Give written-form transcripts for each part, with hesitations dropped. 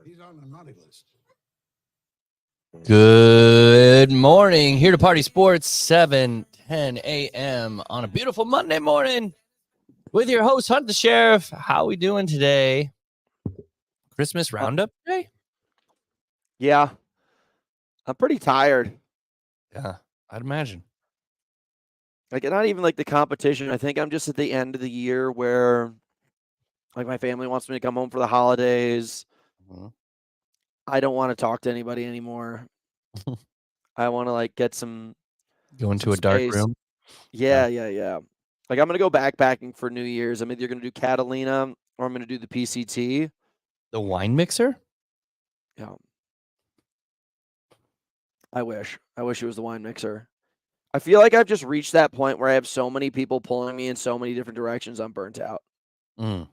He's on the naughty list. Good morning. Here to Party Sports, 7:10 a.m. on a beautiful Monday morning with your host, Hunt the Sheriff. How we doing today? Christmas roundup day? Yeah. I'm pretty tired. Yeah, I'd imagine. Like, not even like the competition. I think I'm just at the end of the year where, like, my family wants me to come home for the holidays. Mhm. I don't want to talk to anybody anymore. I want to, like, get some Go into some a dark space. room. Yeah. Like, I'm going to go backpacking for New Year's. I'm either going to do Catalina or I'm going to do the PCT. The wine mixer? Yeah. I wish it was the wine mixer. I feel like I've just reached that point where I have so many people pulling me in so many different directions. I'm burnt out. Mm.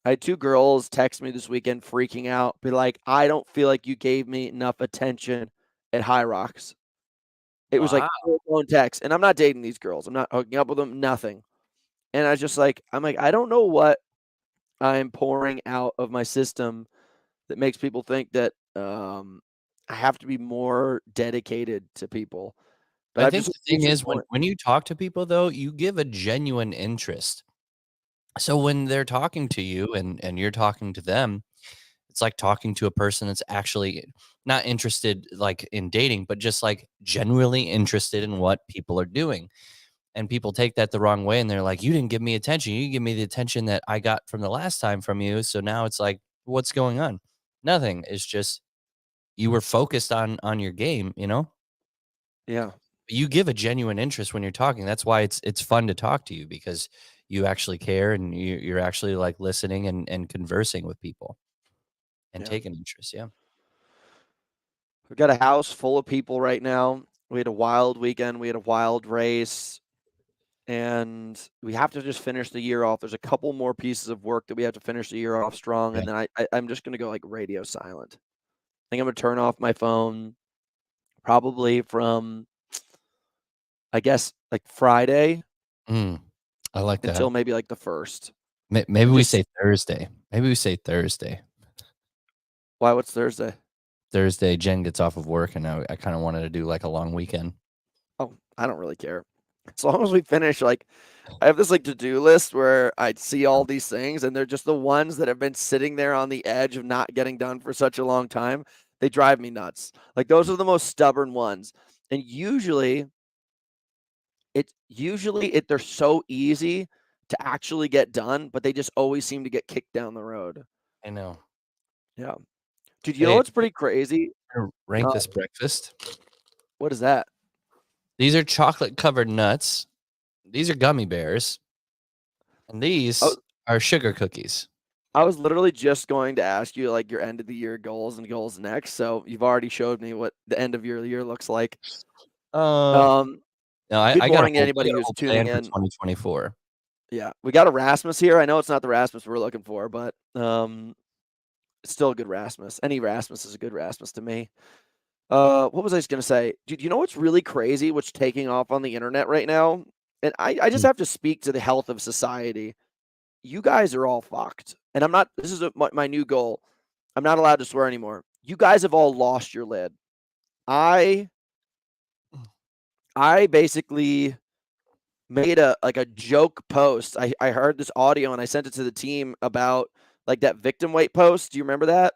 I had two girls text me this weekend freaking out, be like, I don't feel like you gave me enough attention at High Rocks. It was like full-blown text. And I'm not dating these girls. I'm not hooking up with them, nothing. And I was just like, I don't know what I'm pouring out of my system that makes people think that I have to be more dedicated to people. But I think the thing is when you talk to people, though, you give a genuine interest. So when they're talking to you and you're talking to them, it's like talking to a person that's actually not interested like in dating, but just like genuinely interested in what people are doing. And people take that the wrong way and they're like, you didn't give me attention. You give me the attention that I got from the last time from you. So now it's like, what's going on? Nothing. It's just you were focused on your game, you know? Yeah. You give a genuine interest when you're talking. That's why it's fun to talk to you, because you actually care and you're actually like listening and conversing with people and taking interest. Yeah. We've got a house full of people right now. We had a wild weekend. We had a wild race. And we have to just finish the year off. There's a couple more pieces of work that we have to finish the year off strong. And then I'm just going to go like radio silent. I think I'm going to turn off my phone probably from, I guess, like Friday. I like that. Until maybe like the 1st. Maybe we say Thursday. Maybe we say Thursday. Why? What's Thursday? Thursday, Jen gets off of work, and I kind of wanted to do like a long weekend. Oh, I don't really care. As long as we finish, like, I have this like to-do list where I see all these things, and they're just the ones that have been sitting there on the edge of not getting done for such a long time. They drive me nuts. Like, those are the most stubborn ones. And usually they're so easy to actually get done, but they just always seem to get kicked down the road. I know. Yeah. Dude, you know what's pretty crazy? Rank this breakfast. What is that? These are chocolate-covered nuts. These are gummy bears. And these are sugar cookies. I was literally just going to ask you like your end of the year goals and goals next. So you've already showed me what the end of your year looks like. No, I good morning got anybody who's tuning in. 2024. Yeah, we got a Rasmus here. I know it's not the Rasmus we're looking for, but it's still a good Rasmus. Any Rasmus is a good Rasmus to me. What was I just gonna say? Dude, you know what's really crazy? What's taking off on the internet right now? And I just have to speak to the health of society. You guys are all fucked. And I'm not, this is my new goal. I'm not allowed to swear anymore. You guys have all lost your lid. I basically made a joke post. I heard this audio and I sent it to the team about like that victim weight post. Do you remember that?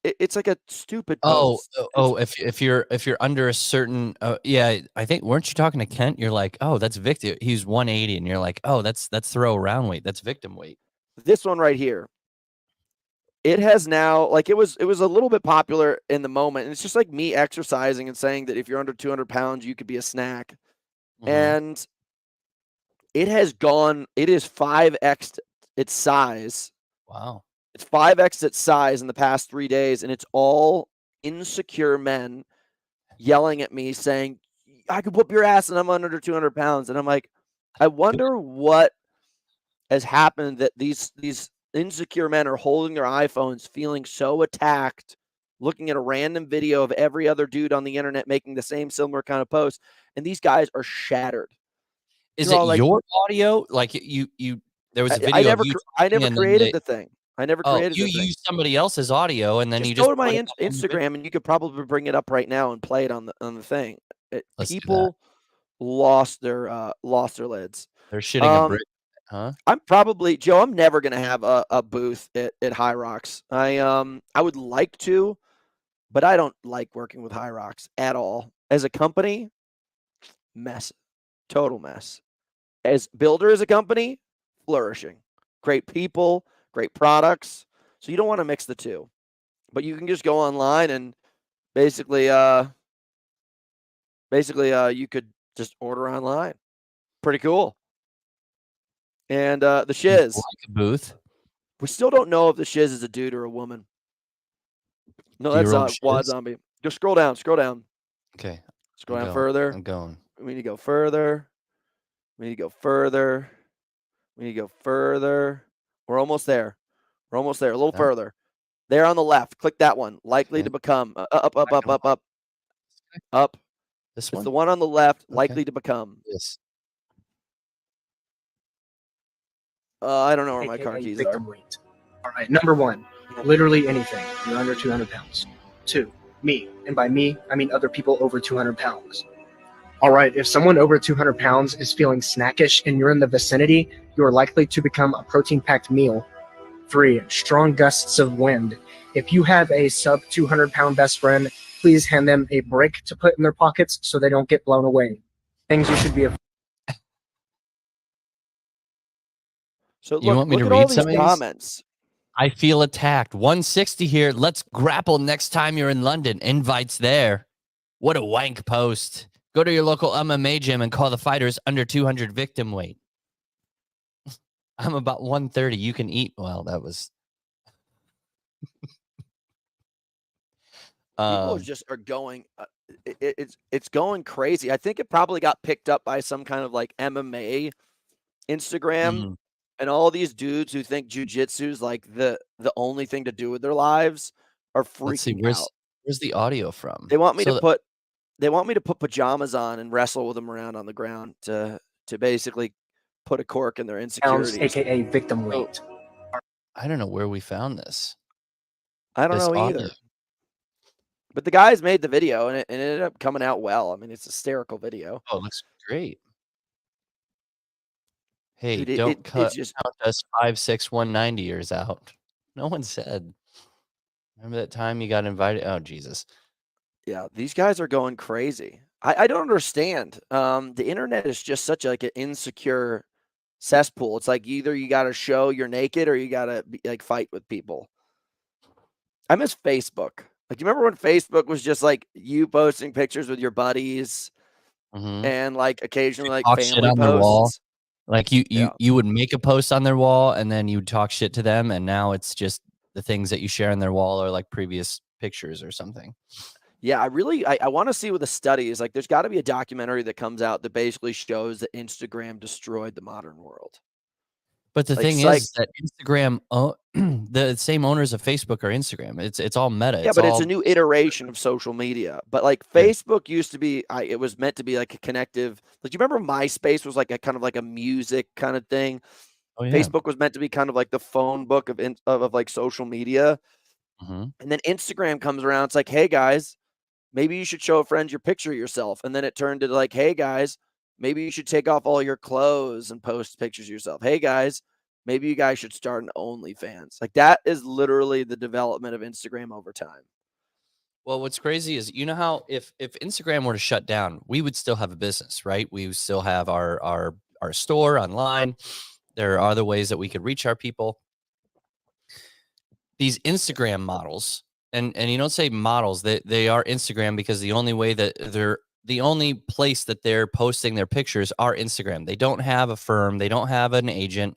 It's like a stupid post. If you're under a certain yeah, I think, weren't you talking to Kent? You're like, oh, that's victim. He's 180, and you're like, oh, that's throw around weight. That's victim weight. This one right here. It has now, like, it was a little bit popular in the moment, and it's just like me exercising and saying that if you're under 200 pounds, you could be a snack. And it has gone, it is 5x its size. Wow. It's 5x its size in the past 3 days, and it's all insecure men yelling at me saying, I could whoop your ass and I'm under 200 pounds. And I'm like, I wonder what has happened that these insecure men are holding their iPhones, feeling so attacked, looking at a random video of every other dude on the internet making the same similar kind of post, and these guys are shattered. Is it like, your audio? Like you there was a video I never created the thing. I never Oh, created you the thing. use somebody else's audio and then Just you go just to my put it on your video? Instagram, and you could probably bring it up right now and play it on the thing. Let's do that. People lost their lids. They're shitting a Um, brick, huh? I'm probably Joe, I'm never gonna have a booth at High Rocks. I would like to, but I don't like working with High Rocks at all. As a company, mess. Total mess. As Builder as a company, flourishing. Great people, great products. So you don't want to mix the two. But you can just go online and basically you could just order online. Pretty cool. And the Would you Shiz. like a booth? We still don't know if the Shiz is a dude or a woman. No, that's Zero Wad shiz? Zombie. Just scroll down, scroll down. Okay, Scroll down further. I'm going. We need to go further. We need to go further. We need to go further. We're almost there. We're almost there. A little Done? further. There on the left. Click that one. Likely Okay. to become. Up, up, up, Second up, one. up. Up. This It's one? the one on the left. Okay. Likely to become. Yes. I don't know where my AKA car keys victim are. weight. All right, number one, literally anything. You're under 200 pounds. 2, me. And by me, I mean other people over 200 pounds. All right, if someone over 200 pounds is feeling snackish and you're in the vicinity, you are likely to become a protein-packed meal. 3, strong gusts of wind. If you have a sub 200-pound best friend, please hand them a brick to put in their pockets so they don't get blown away. Things you should be afraid. So You want me look to at all read these some of these? comments. I feel attacked. 160 here. Let's grapple next time you're in London. Invites there. What a wank post. Go to your local MMA gym and call the fighters under 200 victim weight. I'm about 130. You can eat. Well, that was. People just are going. It's going crazy. I think it probably got picked up by some kind of like MMA Instagram, and all these dudes who think jujitsu is like the only thing to do with their lives are Let's see. freaking out. Where's the audio from? They want me to put pajamas on and wrestle with them around on the ground to basically put a cork in their insecurities. AKA victim weight. I don't know where we found this. I don't This know audio. either. But the guys made the video, and it ended up coming out well. I mean, it's a hysterical video. Oh, it looks great. Hey, Dude, don't it's just count us 5'6", 190 years out. No one said. Remember that time you got invited? Oh, Jesus. yeah, these guys are going crazy. I don't understand. The internet is just such like an insecure cesspool. It's like either you got to show you're naked or you got to like fight with people. I miss Facebook. Like, you remember when Facebook was just like you posting pictures with your buddies and like occasionally like talk shit family on their wall. posts? Like you would make a post on their wall and then you'd talk shit to them, and now it's just the things that you share on their wall are like previous pictures or something. Yeah, I want to see what the study is. Like, there's got to be a documentary that comes out that basically shows that Instagram destroyed the modern world. But the Like, thing is that Instagram, the same owners of Facebook are Instagram. It's all Meta. Yeah, but it's a new iteration of social media. But like Facebook used to be, it was meant to be like a connective. Like, you remember MySpace was like a kind of like a music kind of thing. Oh, yeah. Facebook was meant to be kind of like the phone book of like social media. And then Instagram comes around. It's like, hey guys, maybe you should show a friend your picture of yourself. And then it turned to like, hey guys, maybe you should take off all your clothes and post pictures of yourself. Hey guys, maybe you guys should start an OnlyFans. Like, that is literally the development of Instagram over time. Well, what's crazy is, you know how if Instagram were to shut down, we would still have a business, right? We would still have our store online. There are other ways that we could reach our people. These Instagram models, and you don't say models, they are Instagram because the only place that they're posting their pictures are Instagram. They don't have a firm. They don't have an agent.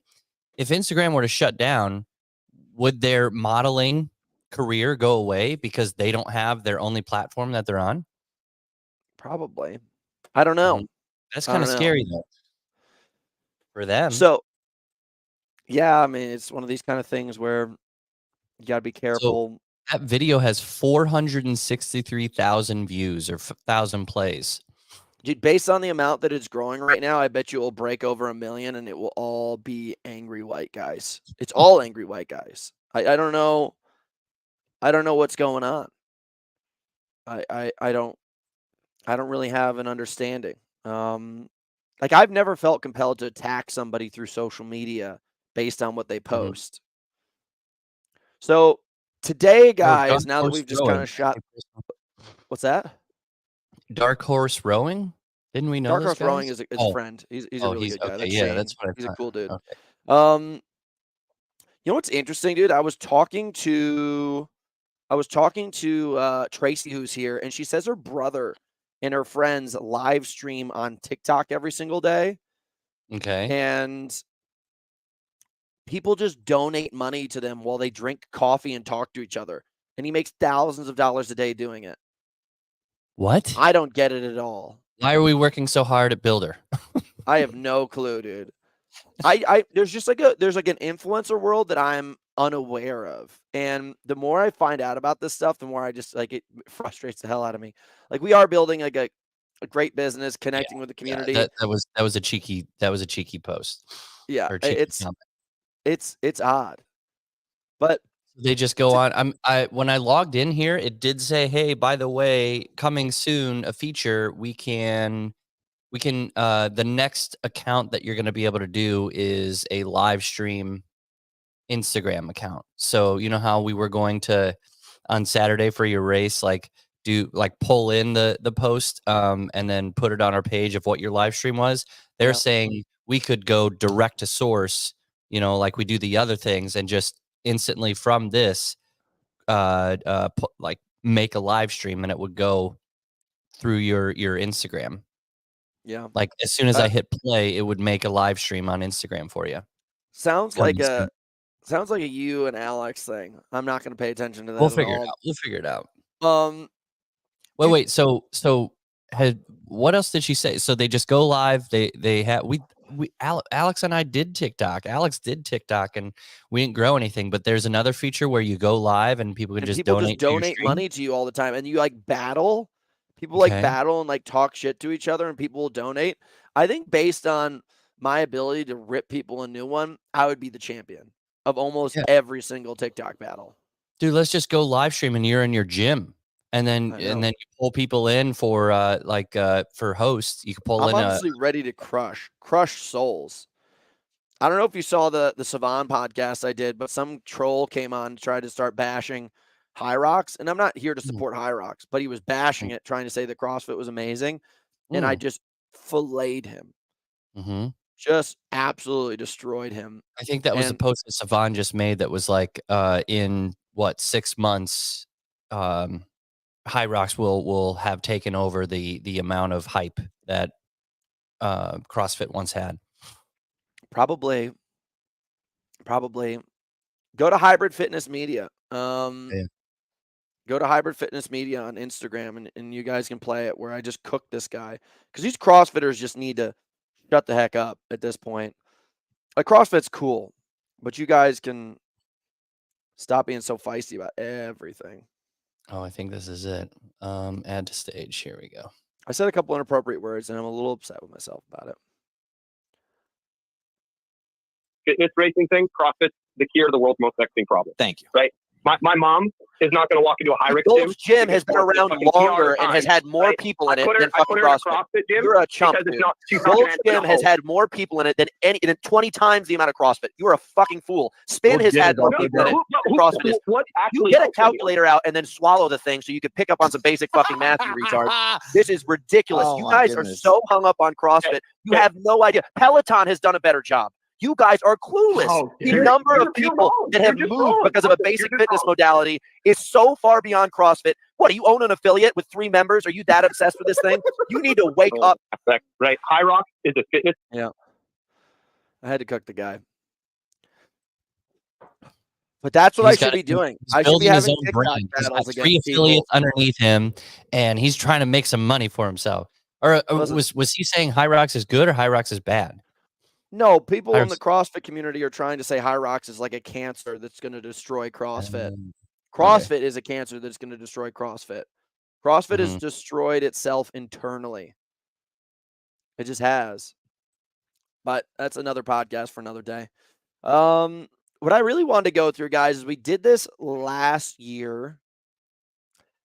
If Instagram were to shut down, would their modeling career go away because they don't have their only platform that they're on? Probably. I don't know. That's kind of scary though for them. So, yeah, I mean, it's one of these kind of things where you got to be careful. So, that video has 463,000 views or 1,000 plays. Dude, based on the amount that it's growing right now, I bet you it will break over 1 million, and it will all be angry white guys. It's all angry white guys. I don't know. I don't know what's going on. I don't really have an understanding. Like I've never felt compelled to attack somebody through social media based on what they post. So today, guys, now that we've just kind of shot, what's that? Dark Horse Rowing? Didn't we know Dark this Horse guy? Rowing is a friend. He's a really good guy. Okay, That's yeah, Shane. that's what I He's a thought. cool dude. Okay. You know what's interesting, dude? I was talking to Tracy, who's here, and she says her brother and her friends live stream on TikTok every single day. Okay. And people just donate money to them while they drink coffee and talk to each other. And he makes thousands of dollars a day doing it. What? I don't get it at all. Why are we working so hard at Builder? I have no clue, dude. There's like an influencer world that I'm unaware of. And the more I find out about this stuff, the more I just like it frustrates the hell out of me. Like we are building like a great business, connecting with the community. Yeah, that was a cheeky post. Yeah, Or cheeky comment. it's odd. But they just go on. When I logged in here, it did say, "Hey, by the way, coming soon, a feature we can the next account that you're going to be able to do is a live stream Instagram account." So, you know how we were going to on Saturday for your race, like pull in the post and then put it on our page of what your live stream was. They're saying we could go direct to source, like we do the other things, and just instantly from this like make a live stream, and it would go through your Instagram. Yeah. Like as soon as I hit play, it would make a live stream on Instagram for you. Sounds like a you and Alex thing. I'm not going to pay attention to that. We'll figure it out. We'll figure it out. Wait. So what else did she say? So they just go live. They have Alex and I did TikTok. Alex did TikTok, and we didn't grow anything. But there's another feature where you go live and people can just donate money to you all the time, and you like battle. People like battle and like talk shit to each other, and people will donate. I think based on my ability to rip people a new one, I would be the champion of almost every single TikTok battle. Dude, let's just go live stream, and you're in your gym. And then you pull people in for for hosts. You can pull in. I'm honestly ready to crush souls. I don't know if you saw the Savan podcast I did, but some troll came on and tried to start bashing Hyrox, and I'm not here to support Hyrox, but he was bashing it, trying to say that CrossFit was amazing, and I just filleted him. Just absolutely destroyed him. I think that was the post that Savan just made. That was like in what 6 months. Hyrox will have taken over the amount of hype that CrossFit once had. Probably. Go to Hybrid Fitness Media. Go to Hybrid Fitness Media on Instagram, and you guys can play it where I just cook this guy. Because these CrossFitters just need to shut the heck up at this point. Like, CrossFit's cool, but you guys can stop being so feisty about everything. Oh, I think this is it. Add to stage. Here we go. I said a couple inappropriate words, and I'm a little upset with myself about it. Fitness racing thing, CrossFit's the key to the world's most vexing problem. Thank you. Right? My mom is not going to walk into a Hyrox gym has been around longer and has had more people in it than fucking CrossFit. You're a chump, dude. Gold's Gym has had more people in it than 20 times the amount of CrossFit. You're a fucking fool. Spin has had more people in it than CrossFit is. You get a calculator out and then swallow the thing so you can pick up on some basic fucking math, you retard. This is ridiculous. You guys are so hung up on CrossFit. You have no idea. Peloton has done a better job. You guys are clueless. The number of people that have moved because of a basic fitness modality is so far beyond CrossFit. What, do you own an affiliate with 3 members? Are you that obsessed with this thing? You need to wake up. Right. Hyrox is a fitness. Yeah. I had to cook the guy. But that's what I should be doing. I should be having TikTok battles against 3 affiliates underneath him, and he's trying to make some money for himself. Or was he saying Hyrox is good or Hyrox is bad? No, people in the CrossFit community are trying to say Hyrox is like a cancer that's going to destroy CrossFit. CrossFit is a cancer that's going to destroy CrossFit. CrossFit has destroyed itself internally. It just has. But that's another podcast for another day. What what I really wanted to go through, guys, is we did this last year,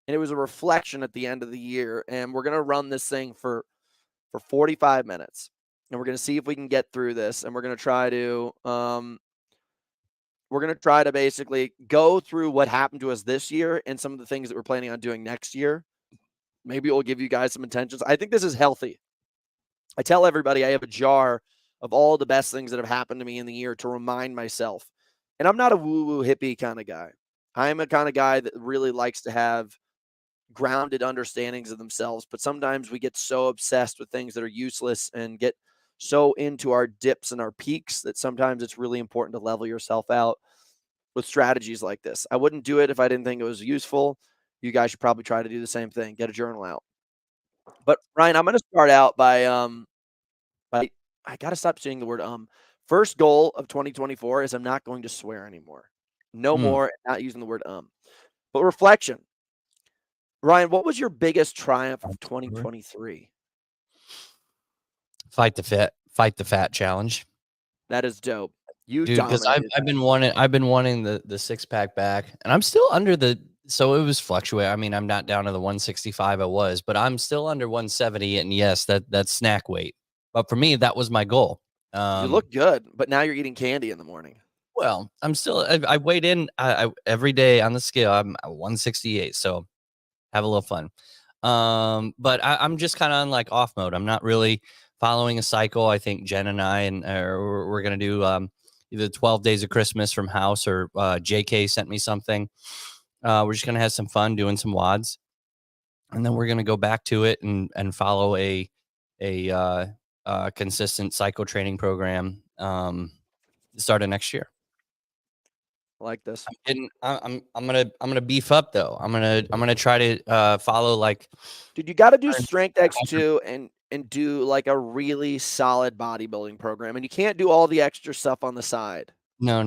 and it was a reflection at the end of the year, and we're gonna run this thing for 45 minutes, and we're gonna see if we can get through this, and we're gonna try to basically go through what happened to us this year and some of the things that we're planning on doing next year. Maybe it will give you guys some intentions. I think this is healthy. I tell everybody I have a jar of all the best things that have happened to me in the year to remind myself. And I'm not a woo-woo hippie kind of guy. I'm a kind of guy that really likes to have grounded understandings of themselves, but sometimes we get so obsessed with things that are useless and get so into our dips and our peaks that sometimes it's really important to level yourself out with strategies like this. I wouldn't do it if I didn't think it was useful. You guys should probably try to do the same thing. Get a journal out. But Ryan, I'm going to start out by I got to stop saying the word First goal of 2024 is I'm not going to swear anymore. No more, not using the word But reflection. Ryan, what was your biggest triumph of 2023? Fight the fat challenge. That is dope. You Dude, because I've been wanting the 6-pack back, and I'm still under the. So it was fluctuating. I mean, I'm not down to the 165 I was, but I'm still under 170. And yes, that's snack weight. But for me, that was my goal. You look good, but now you're eating candy in the morning. Well, I'm still. I weighed in. I every day on the scale. I'm at 168. So have a little fun. But I'm just kind of on like off mode. I'm not really following a cycle. I think Jen and I we're gonna do either 12 days of Christmas from house or JK sent me something. We're just gonna have some fun doing some WODs, and then we're gonna go back to it and follow a consistent cycle training program start of next year. I like this. I'm gonna beef up though. I'm gonna try to follow like. Dude, you got to do Strength X2 and do like a really solid bodybuilding program, and you can't do all the extra stuff on the side. No.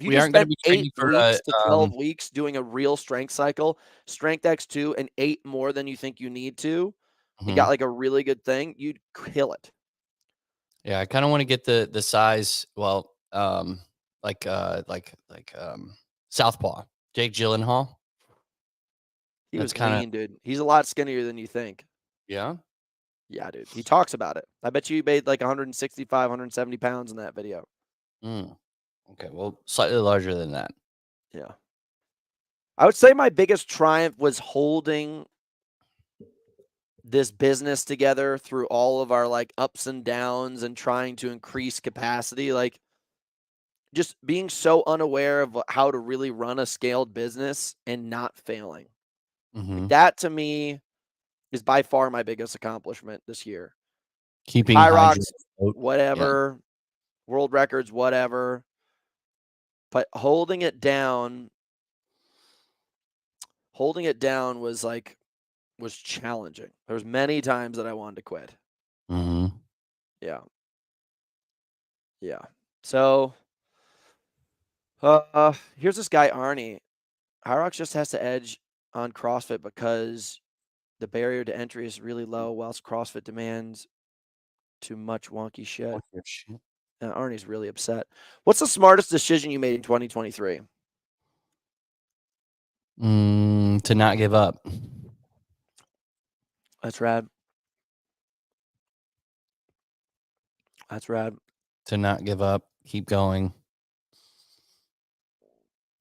We aren't going to be 8 weeks to 12 weeks doing a real strength cycle, Strength X2, and 8 more than you think you need to. You got like a really good thing. You'd kill it. Yeah, I kind of want to get the size. Well, like Southpaw, Jake Gyllenhaal. He was lean, dude. He's a lot skinnier than you think. Yeah. Yeah, dude. He talks about it. I bet you made like 165, 170 pounds in that video. Okay, well, slightly larger than that. Yeah. I would say my biggest triumph was holding this business together through all of our like ups and downs and trying to increase capacity. Like just being so unaware of how to really run a scaled business and not failing. That to me is by far my biggest accomplishment this year. Keeping Hyrox, whatever, world records, whatever. But holding it down was challenging. There was many times that I wanted to quit. Yeah. So here's this guy, Arnie. Hyrox just has to edge on CrossFit because the barrier to entry is really low, whilst CrossFit demands too much wonky shit. Arnie's really upset. What's the smartest decision you made in 2023? To not give up. That's rad. To not give up. Keep going.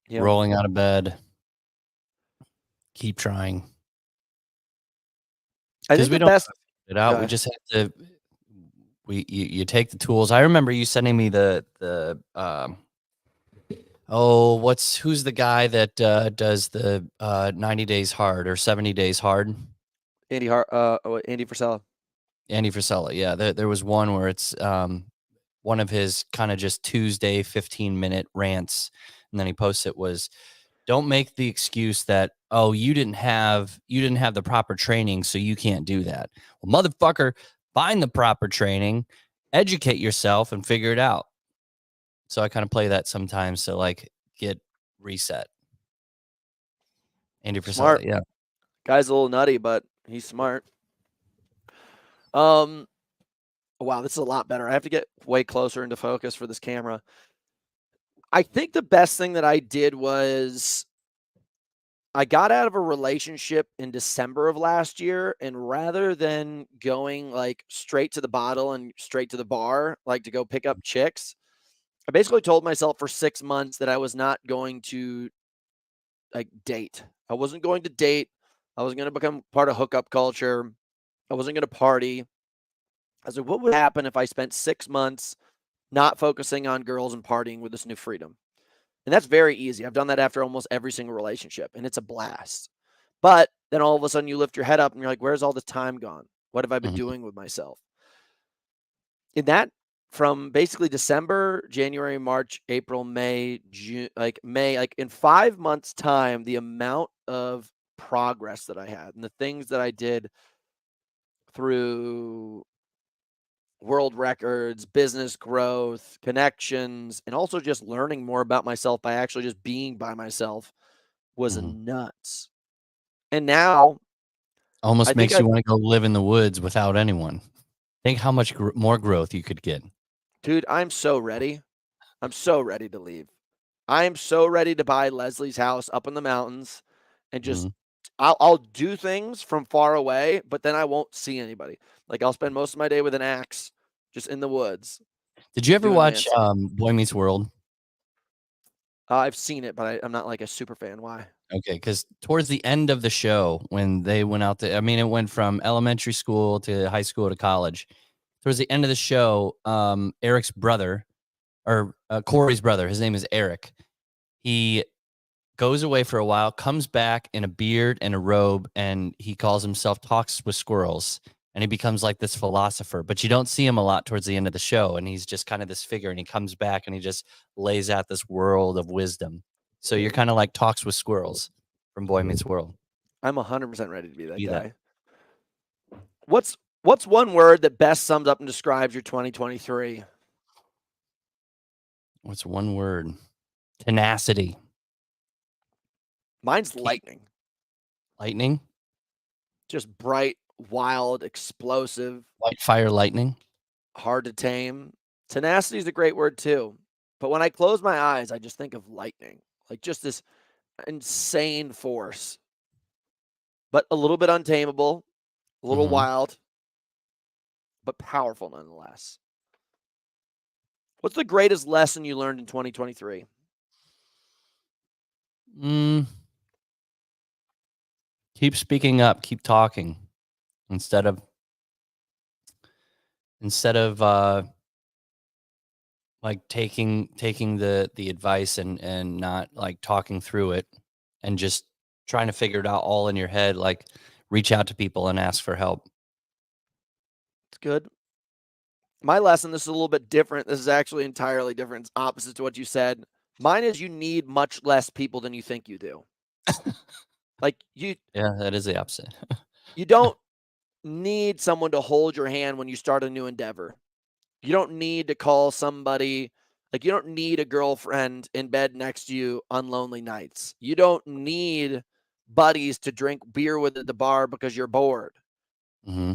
Yep. Rolling out of bed. Keep trying. Because we don't have to figure it out. We just have to. You take the tools. I remember you sending me who's the guy that does the 90 days hard or 70 days hard? Andy Frisella. Andy Frisella. Yeah, there was one where it's one of his kind of just Tuesday 15-minute rants, and then he posts it was, don't make the excuse that, oh, you didn't have the proper training, so you can't do that. Well, motherfucker, find the proper training, educate yourself, and figure it out. So I kind of play that sometimes to like get reset. Andy Frisella, smart. Yeah. Guy's a little nutty, but he's smart. Wow, this is a lot better. I have to get way closer into focus for this camera. I think the best thing that I did was I got out of a relationship in December of last year, and rather than going like straight to the bottle and straight to the bar, like to go pick up chicks, I basically told myself for 6 months that I was not going to like date. I wasn't going to date. I wasn't going to become part of hookup culture. I wasn't going to party. I was like, what would happen if I spent 6 months not focusing on girls and partying with this new freedom? And that's very easy. I've done that after almost every single relationship, and it's a blast. But then all of a sudden you lift your head up and you're like, where's all the time gone? What have I been Mhm. doing with myself? In that, from basically December, January, March, April, May, June, like in 5 months' time, the amount of progress that I had and the things that I did through world records, business growth, connections, and also just learning more about myself by actually just being by myself was Mhm. nuts. And now I Almost think makes you want to go live in the woods without anyone. Think how much more growth you could get. dude, I'm so ready. I'm so ready to leave. I am so ready to buy Leslie's house up in the mountains and just Mhm. I'll do things from far away, but then I won't see anybody. Like I'll spend most of my day with an axe just in the woods Did you ever doing watch man stuff. Boy Meets World? I've seen it, but I'm not like a super fan. Why? Okay, because towards the end of the show, when they went out to, I mean, it went from elementary school to high school to college. Towards the end of the show, Eric's brother, or Corey's brother, his name is Eric. He goes away for a while, comes back in a beard and a robe, and he calls himself Talks with Squirrels. And he becomes like this philosopher, but you don't see him a lot towards the end of the show. And he's just kind of this figure, and he comes back and he just lays out this world of wisdom. So you're kind of like Talks with Squirrels from Boy Meets World. I'm 100% ready to be that Be that. guy. What's one word that best sums up and describes your 2023? What's one word? Tenacity. Mine's lightning. Lightning. Just bright, wild, explosive, White fire lightning. hard to tame. Tenacity is a great word too. But when I close my eyes, I just think of lightning. Like just this insane force, but a little bit untamable, a little Mhm. wild, but powerful nonetheless. What's the greatest lesson you learned in 2023? Mm, keep speaking up. Keep talking instead of like taking the advice and not like talking through it and just trying to figure it out all in your head. Like reach out to people and ask for help. It's good. My lesson, this is a little bit different. This is actually entirely different. It's opposite to what you said. Mine is you need much less people than you think you do. Like Yeah, that is the opposite. you don't need someone to hold your hand when you start a new endeavor. You don't need to call somebody, like you don't need a girlfriend in bed next to you on lonely nights. You don't need buddies to drink beer with at the bar because you're bored. Hmm.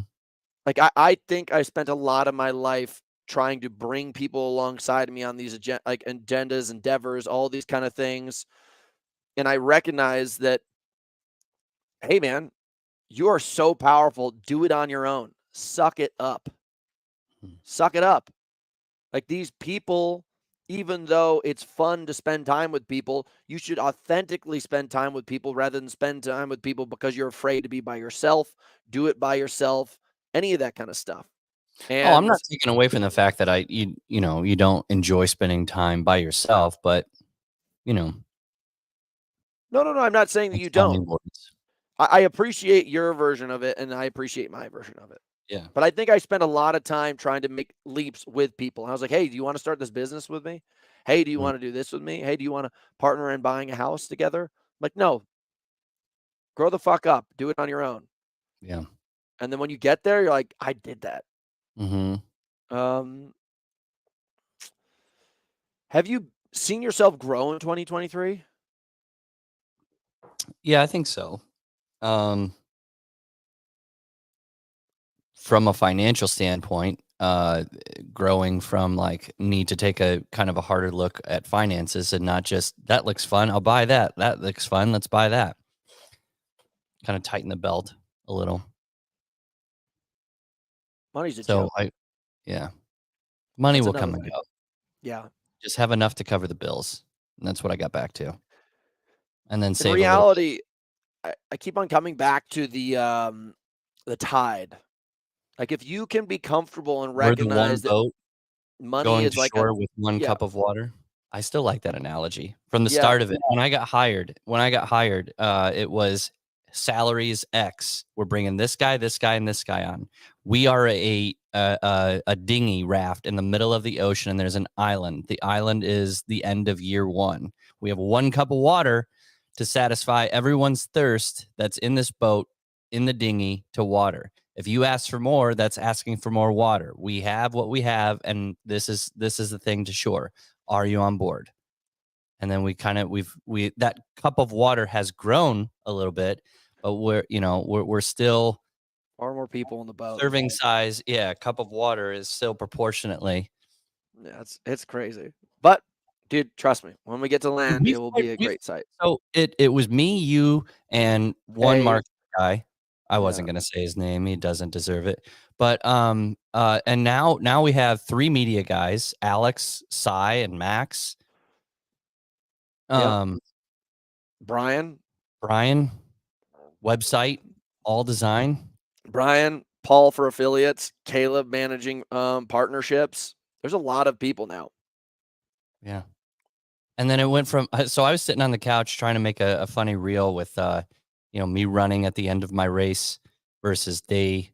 Like I think I spent a lot of my life trying to bring people alongside me on these agendas, endeavors, all these kind of things. And I recognize that, hey man, you are so powerful. Do it on your own. Suck it up. Suck it up. Like these people, even though it's fun to spend time with people, you should authentically spend time with people rather than spend time with people because you're afraid to be by yourself, do it by yourself, any of that kind of stuff. Oh, I'm And not taking away from the fact that you don't enjoy spending time by yourself, but you know, no, I'm not saying that like you don't. sounding boards. I appreciate your version of it and I appreciate my version of it. Yeah. But I think I spent a lot of time trying to make leaps with people. And I was like, hey, do you want to start this business with me? Hey, do you Mm, want to do this with me? Hey, do you want to partner in buying a house together? I'm like, no, grow the fuck up. Do it on your own. yeah. And then when you get there, you're like, I did that. Hmm. Um, have you seen yourself grow in 2023? Yeah, I think so. Um, from a financial standpoint, growing from like need to take a kind of a harder look at finances and not just that looks fun, I'll buy that. That looks fun, let's buy that. Kind of tighten the belt a little. Money's a So joke. money That's will come another and thing. go. Yeah. Just have enough to cover the bills. And that's what I got back to. And then In save a little. reality, I keep on coming back to the tide. Like if you can be comfortable and We're the one recognize that boat money going is to like a shore with one yeah, cup of water. I still like that analogy from the yeah, start of it. When I got hired, it was salaries X. We're bringing this guy, and this guy on. We are a dinghy raft in the middle of the ocean, and there's an island. The island is the end of year one. We have one cup of water to satisfy everyone's thirst that's in this boat in the dinghy to water. If you ask for more, that's asking for more water. We have what we have, and this is the thing to shore. Are you on board? And then we that cup of water has grown a little bit, but we're still far more people in the boat. serving size. Yeah, cup of water is still proportionately. Yeah, it's crazy. But dude, trust me, when we get to land, it will be a great sight. So it was me, you, and one Hey. market guy. I wasn't Yeah. gonna say his name. He doesn't deserve it. But and now we have 3 media guys, Alex, Cy, and Max. Yep. Brian, website, all design. Paul for affiliates, Caleb managing partnerships. There's a lot of people now. Yeah. And then it went from so I was sitting on the couch trying to make a funny reel with me running at the end of my race versus day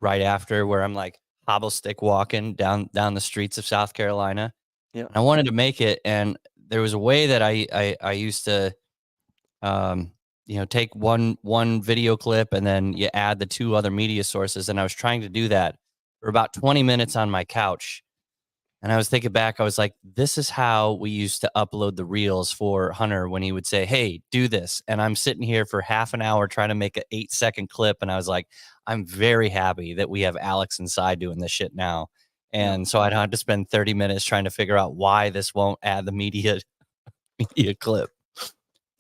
right after, where I'm like hobble stick walking down the streets of South Carolina. Yeah. And I wanted to make it, and there was a way that I used to take one video clip and then you add the 2 other media sources, and I was trying to do that for about 20 minutes on my couch. And I was thinking back, I was like, this is how we used to upload the reels for Hunter when he would say, hey, do this. And I'm sitting here for half an hour trying to make an 8-second clip. And I was like, I'm very happy that we have Alex and Cy doing this shit now. And so I don't have to spend 30 minutes trying to figure out why this won't add the media clip.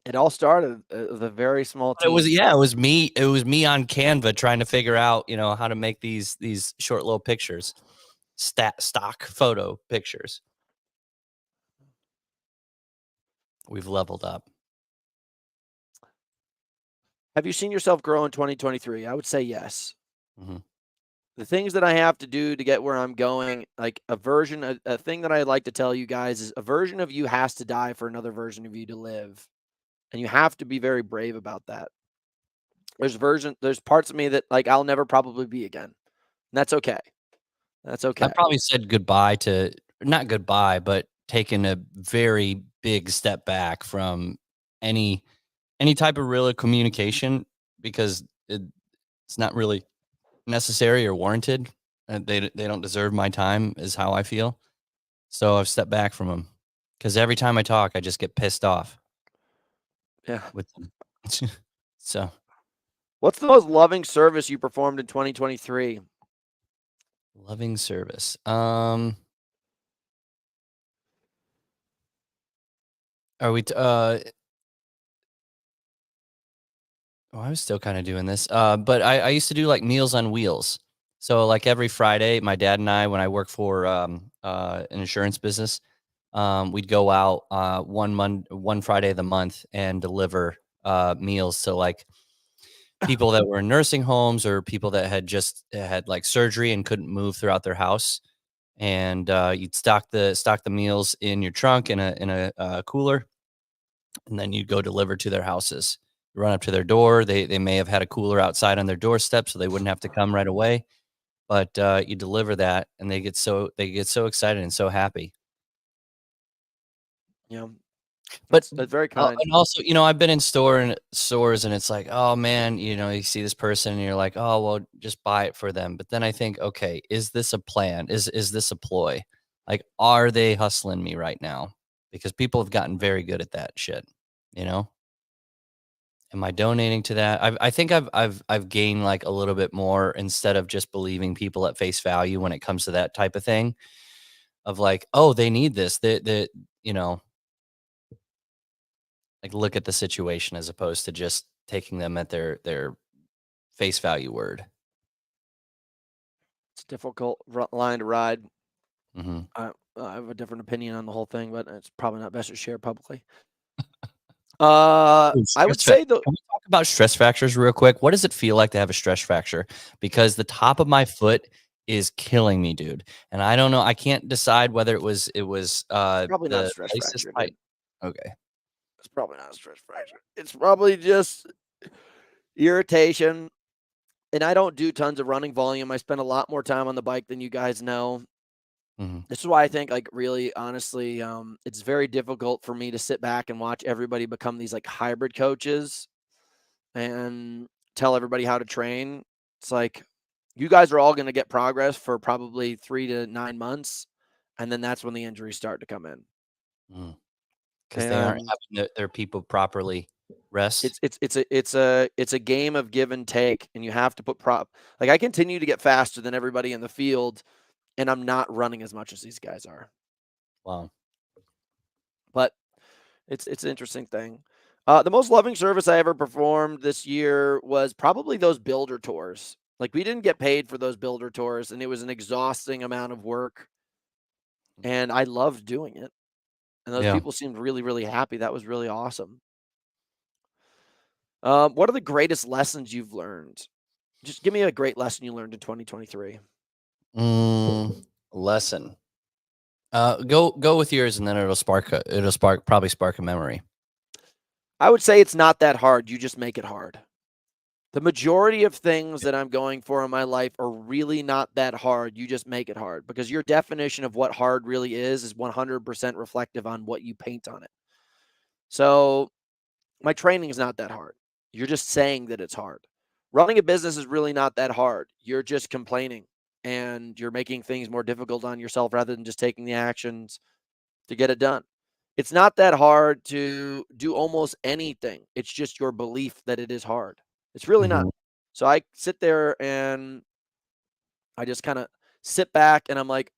It all started with a very small team. It was me. It was me on Canva trying to figure out, how to make these short little pictures. Stock photo pictures. We've leveled up. Have you seen yourself grow in 2023? I would say yes. Mm-hmm. The things that I have to do to get where I'm going, like a thing that I'd like to tell you guys is a version of you has to die for another version of you to live. And you have to be very brave about that. There's parts of me that like I'll never probably be again. And that's okay. That's okay. I probably said goodbye to, not goodbye, but taking a very big step back from any type of real communication, because it's not really necessary or warranted. They don't deserve my time, is how I feel. So I've stepped back from them, because every time I talk, I just get pissed off. Yeah. With them. So. What's the most loving service you performed in 2023? Loving service. Are we I was still kind of doing this. But I used to do like Meals on Wheels. So like every Friday, my dad and I, when I work for an insurance business, we'd go out one Friday of the month and deliver meals to like people that were in nursing homes or people that had just had like surgery and couldn't move throughout their house. And you'd stock the meals in your trunk in a cooler, and then you'd go deliver to their houses. You run up to their door. They may have had a cooler outside on their doorstep, so they wouldn't have to come right away. But you deliver that, and they get so excited and so happy. Yeah. But that's very kind. And also, I've been in stores, and it's like, oh man, you see this person, and you're like, oh well, just buy it for them. But then I think, okay, is this a plan? Is this a ploy? Like, are they hustling me right now? Because people have gotten very good at that shit, Am I donating to that? I think I've gained like a little bit more instead of just believing people at face value when it comes to that type of thing of like, oh, they need this. That you know, like look at the situation as opposed to just taking them at their face value word. It's a difficult line to ride. Hmm. I have a different opinion on the whole thing, but it's probably not best to share publicly. I would say though, Can we talk about stress fractures real quick? What does it feel like to have a stress fracture? Because the top of my foot is killing me, dude. And I don't know. I can't decide whether it was probably not a the stress laces fracture, tight. dude. Okay. It's probably not a stress fracture. It's probably just irritation. And I don't do tons of running volume. I spend a lot more time on the bike than you guys know. Hmm. This is why I think, like, really, honestly, it's very difficult for me to sit back and watch everybody become these like hybrid coaches and tell everybody how to train. It's like you guys are all going to get progress for probably 3 to 9 months, and then that's when the injuries start to come in. Because they aren't And having their people properly rest. it's a game of give and take, and you have to put like I continue to get faster than everybody in the field, and I'm not running as much as these guys are. Wow. But it's an interesting thing. The most loving service I ever performed this year was probably those builder tours. Like we didn't get paid for those builder tours, and it was an exhausting amount of work, and I loved doing it. And those Yeah. people seemed really, really happy. That was really awesome. What are the greatest lessons you've learned? Just give me a great lesson you learned in 2023. Lesson. Go with yours, and then probably spark a memory. I would say it's not that hard. You just make it hard. The majority of things that I'm going for in my life are really not that hard. You just make it hard because your definition of what hard really is 100% reflective on what you paint on it. So my training is not that hard. You're just saying that it's hard. Running a business is really not that hard. You're just complaining and you're making things more difficult on yourself rather than just taking the actions to get it done. It's not that hard to do almost anything. It's just your belief that it is hard. It's really not. Mhm. So I sit there and I just kind of sit back and I'm like,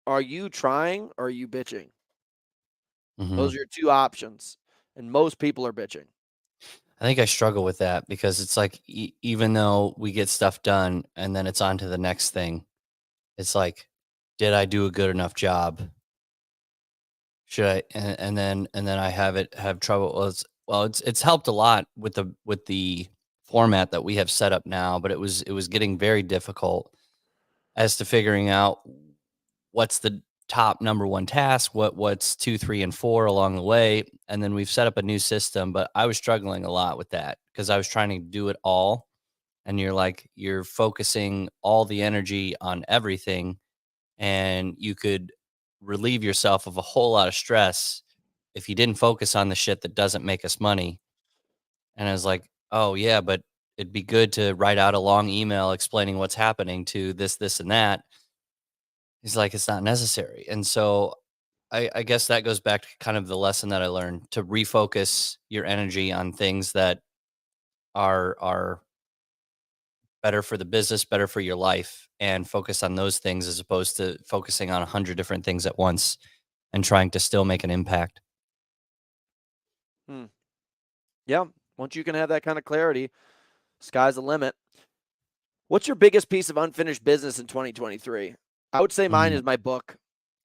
are you trying or are you bitching? Those Mhm. are your two options. And most people are bitching. I think I struggle with that because it's like even though we get stuff done and then it's on to the next thing, it's like, did I do a good enough job? Should I? And then I have trouble. It's helped a lot with the format that we have set up now, but it was getting very difficult as to figuring out what's the top number one task, what's 2, 3, and 4 along the way, and then we've set up a new system. But I was struggling a lot with that because I was trying to do it all, and you're focusing all the energy on everything, and you could relieve yourself of a whole lot of stress if you didn't focus on the shit that doesn't make us money. And I was like, oh yeah, but it'd be good to write out a long email explaining what's happening to this, and that. He's like, it's not necessary. And so I guess that goes back to kind of the lesson that I learned to refocus your energy on things that are better for the business, better for your life, and focus on those things as opposed to focusing on 100 different things at once and trying to still make an impact. Hmm. Yeah. Once you can have that kind of clarity, sky's the limit. What's your biggest piece of unfinished business in 2023? I would say mine Mhm. is my book.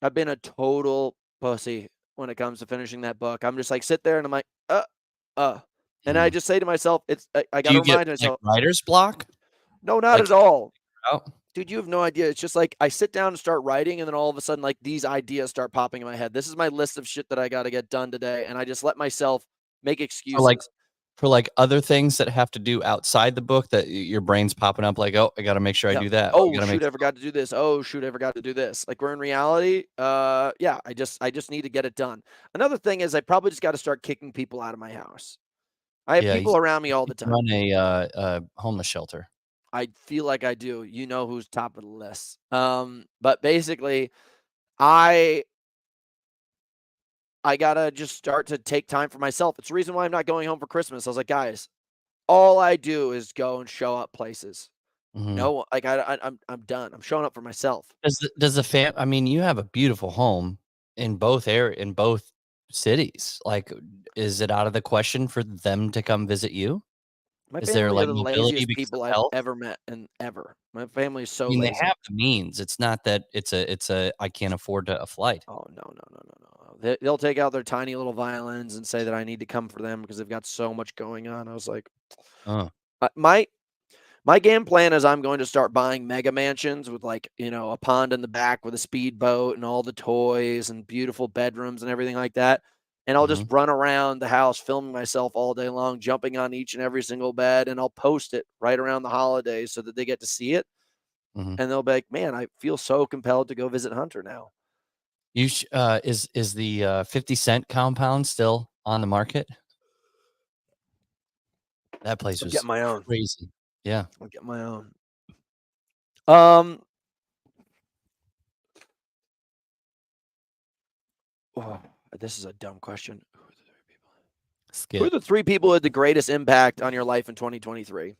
I've been a total pussy when it comes to finishing that book. I'm just like sit there and I'm like, uh. And I Mhm. just say to myself, I got Do to you get remind like myself, writer's block? no, not Like at all. out? Dude, you have no idea. It's just like I sit down and start writing, and then all of a sudden, like these ideas start popping in my head. This is my list of shit that I got to get done today. And I just let myself make For like excuses. for like other things that have to do outside the book that your brain's popping up like, oh, I got to make sure I Yeah. do that. Oh, I Oh got to shoot, make I sure. forgot to do this. Oh shoot, I forgot to do this. Like we're in reality. Yeah, I just need to get it done. Another thing is I probably just got to start kicking people out of my house. I have Yeah, people around me all the time. run a homeless shelter. I feel like I do. You know who's top of the list. But basically, I I gotta just start to take time for myself. It's the reason why I'm not going home for Christmas. I was like, guys, all I do is go and show up places. Mhm. No, like I'm done. I'm showing up for myself. Does the I mean, you have a beautiful home in both cities. Like, is it out of the question for them to come visit you? My Is there, family are like, the mobility laziest because people of I've health? ever met and ever. My family is I so mean, they lazy. have the means. It's not that it's a I can't afford a flight. Oh no. They'll take out their tiny little violins and say that I need to come for them because they've got so much going on. I was like, Oh, my game plan is I'm going to start buying mega mansions with like, a pond in the back with a speedboat and all the toys and beautiful bedrooms and everything like that. And I'll just mhm, run around the house filming myself all day long, jumping on each and every single bed, and I'll post it right around the holidays so that they get to see it. mhm. And they'll be like, man, I feel so compelled to go visit Hunter now. Is the, 50 Cent compound still on the market? That place I'll get was my own. crazy. Yeah. I'll get my own. Um, oh, this is a dumb question. Who are Skip. the three people who had the greatest impact on your life in 2023?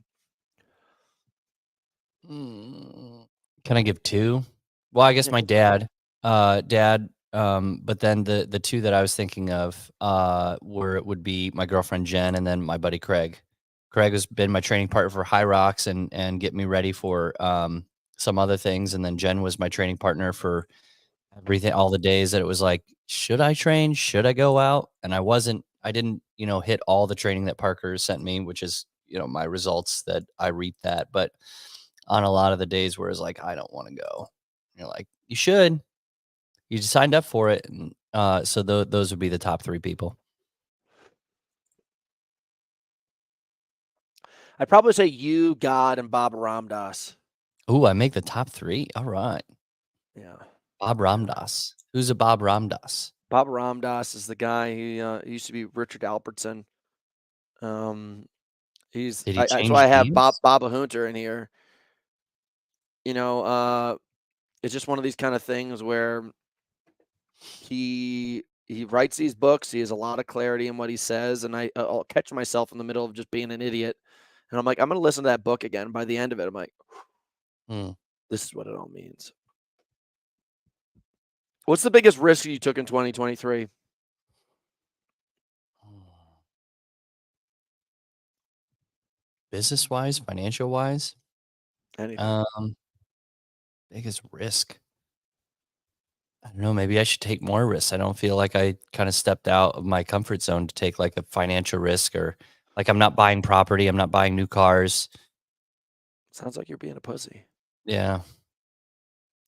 Mm, can I give 2? Well, I guess Yeah, my dad, but then the 2 that I was thinking of, would be my girlfriend Jen and then my buddy Craig. Craig has been my training partner for High Rocks and get me ready for, some other things, and then Jen was my training partner for everything all the days that it was like, "Should I train? Should I go out?" And I didn't, hit all the training that Parker sent me, which is, my results that I reap that, but on a lot of the days where it's like, "I don't wanna go." You're like, "You should. You just signed up for it." And, so those would be the top 3 people. I'd probably say you, God, and Bob Ramdas. Ooh, I make the top 3? Alright. Yeah. Bob Ramdas. Who's a Bob Ramdas? Bob Ramdas is the guy. He used to be Richard Alpertson. Um, Did he that's why I change have names? Baba Hunter in here. You know, uh, it's just one of these kind of things where he writes these books. He has a lot of clarity in what he says, and I'll catch myself in the middle of just being an idiot, and I'm like, I'm gonna listen to that book again. By the end of it, I'm like, Hmm. this is what it all means. What's the biggest risk you took in 2023? Business-wise, financial-wise? Anything? Um, biggest risk? I don't know, maybe I should take more risks. I don't feel like I kinda stepped out of my comfort zone to take, like, a financial risk or like, I'm not buying property, I'm not buying new cars. Sounds like you're being a pussy. Yeah.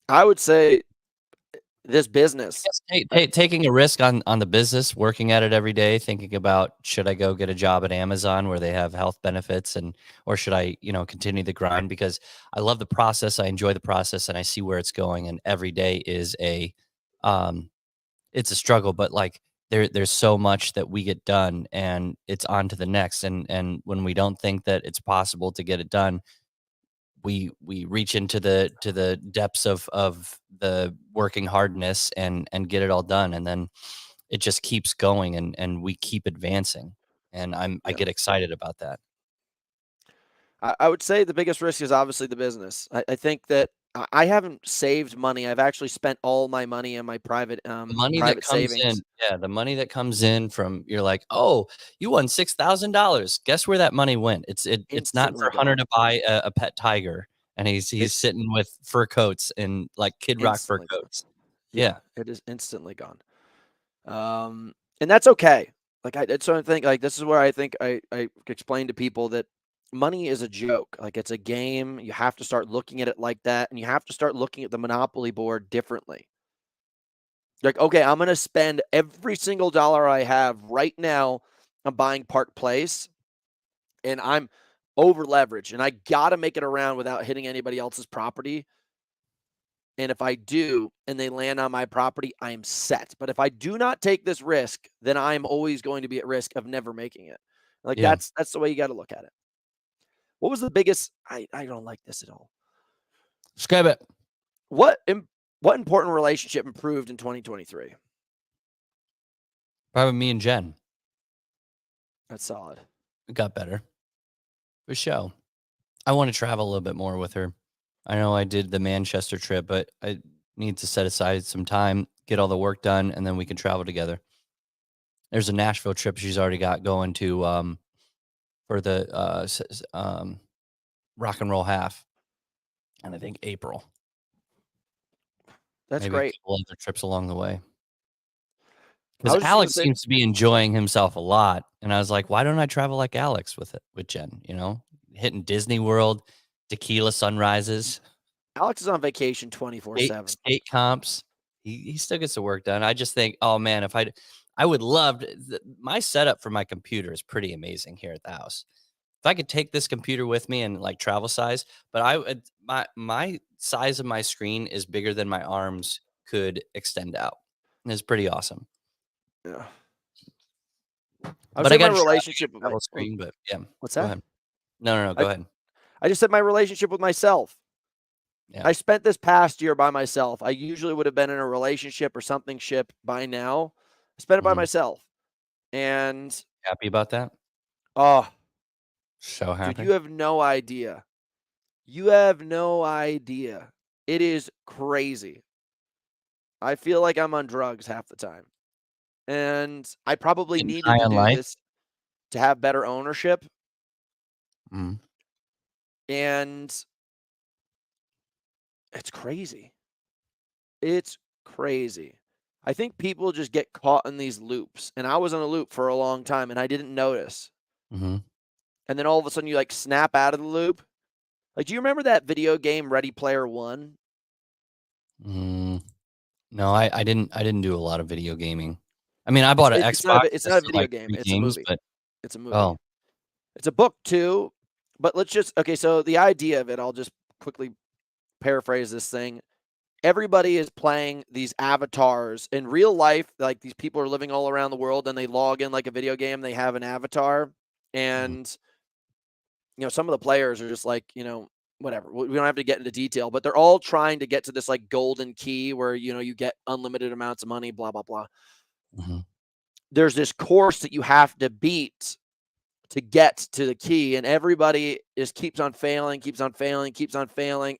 I would say this I business. guess taking a risk on the business, working at it every day, thinking about, "Should I go get a job at Amazon where they have health benefits or should I, continue the grind?" Because I love the process, I enjoy the process, and I see where it's going, and every day is um it's a struggle, but, like, there's so much that we get done, and it's on to the next, and when we don't think that it's possible to get it done, we reach into the depths of the working hardness and get it all done, and then it just keeps going, and we keep advancing, and I Yeah. get excited about that. I would say the biggest risk is obviously the business. I think that I haven't saved money. I've actually spent all my money in my The money that private comes savings in yeah, the money that comes in from you're like, "Oh, you won $6,000." Guess where that money went? It's not instantly for Hunter gone. to buy a pet tiger, and he's It's sitting with fur coats and, like, Kid Rock fur instantly gone. coats. Yeah, Yeah. it is instantly gone. And that's okay. Like that's what I think. Like this is where I think I explain to people that money is a joke. Like it's a game. You have to start looking at it like that, and you have to start looking at the monopoly board differently. Like, okay, I'm gonna spend every single dollar I have right now on buying Park Place, and I'm over leveraged, and I gotta make it around without hitting anybody else's property. And if I do and they land on my property, I am set. But if I do not take this risk, then I'm always going to be at risk of never making it. Like Yeah. that's the way you got to look at it. What was the biggest I don't like this at all. Describe it. What what important relationship improved in 2023? Probably me and Jen. That's solid. It got better. For show. I want to travel a little bit more with her. I know I did the Manchester trip, but I need to set aside some time, get all the work done, and then we can travel together. There's a Nashville trip she's already got going to for the rock and roll half, and I think April. That's Maybe great. a couple other trips along the way. I Because was just Alex gonna say- seems to be enjoying himself a lot, and I was like, why don't I travel like Alex with Jen? You know, hitting Disney World, tequila sunrises, Alex is on vacation 24/7. state comps. He still gets the work done. I just think, oh man, if I would love my setup for my computer is pretty amazing here at the house. If I could take this computer with me and like travel size, but I would my size of my screen is bigger than my arms could extend out. And it's pretty awesome. Yeah. But I got my a relationship with my travel screen. But yeah, What's go that? ahead. No, go ahead. I just said my relationship with myself. Yeah. I spent this past year by myself. I usually would have been in a relationship or something ship by now. I spent it by Mhm. myself. And Happy about that? oh, So happy. dude, you have no idea. You have no idea. It is crazy. I feel like I'm on drugs half the time. And I probably Getting needed high to on do life? this to have better ownership. Mhm. And it's crazy. It's crazy. I think people just get caught in these loops. And I was in a loop for a long time and I didn't notice. Mhm. And then all of a sudden you like snap out of the loop. Like, do you remember that video game Ready Player One? No, I didn't do a lot of video gaming. I mean, I bought an It's Xbox. it's I not a still video like game. 3 It's a games, movie. but It's a movie. oh, It's a book too. But let's just okay. So the idea of it, I'll just quickly paraphrase this thing. Everybody is playing these avatars in real life. Like, these people are living all around the world and they log in like a video game. They have an avatar. And, some of the players are just like, whatever. We don't have to get into detail, but they're all trying to get to this like golden key where, you get unlimited amounts of money, blah, blah, blah. mhm. There's this course that you have to beat to get to the key. And everybody keeps on failing.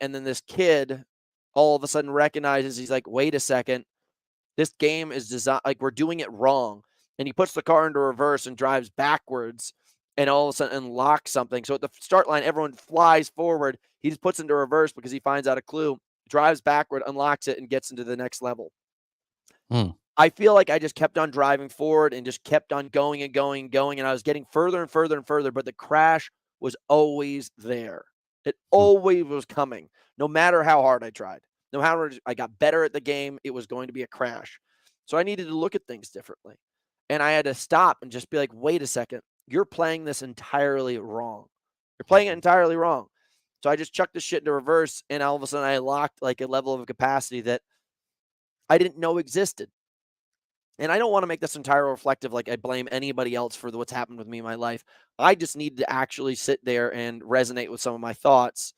And then this kid all of a sudden recognizes, he's like, wait a second, this game is designed, like, we're doing it wrong. And he puts the car into reverse and drives backwards and all of a sudden unlocks something. So at the start line, everyone flies forward. He just puts into reverse because he finds out a clue, drives backward, unlocks it, and gets into the next level. I feel like I just kept on driving forward and just kept on going and going and going. And I was getting further and further and further, but the crash was always there. It always was coming, no matter how hard I tried. No matter I got better at the game, it was going to be a crash. So I needed to look at things differently. And I had to stop and just be like, wait a second, you're playing this entirely wrong. You're playing it entirely wrong. So I just chucked the shit into reverse, and all of a sudden I locked like a level of capacity that I didn't know existed. And I don't want to make this entirely reflective, like I blame anybody else for what's happened with me in my life. I just need to actually sit there and resonate with some of my thoughts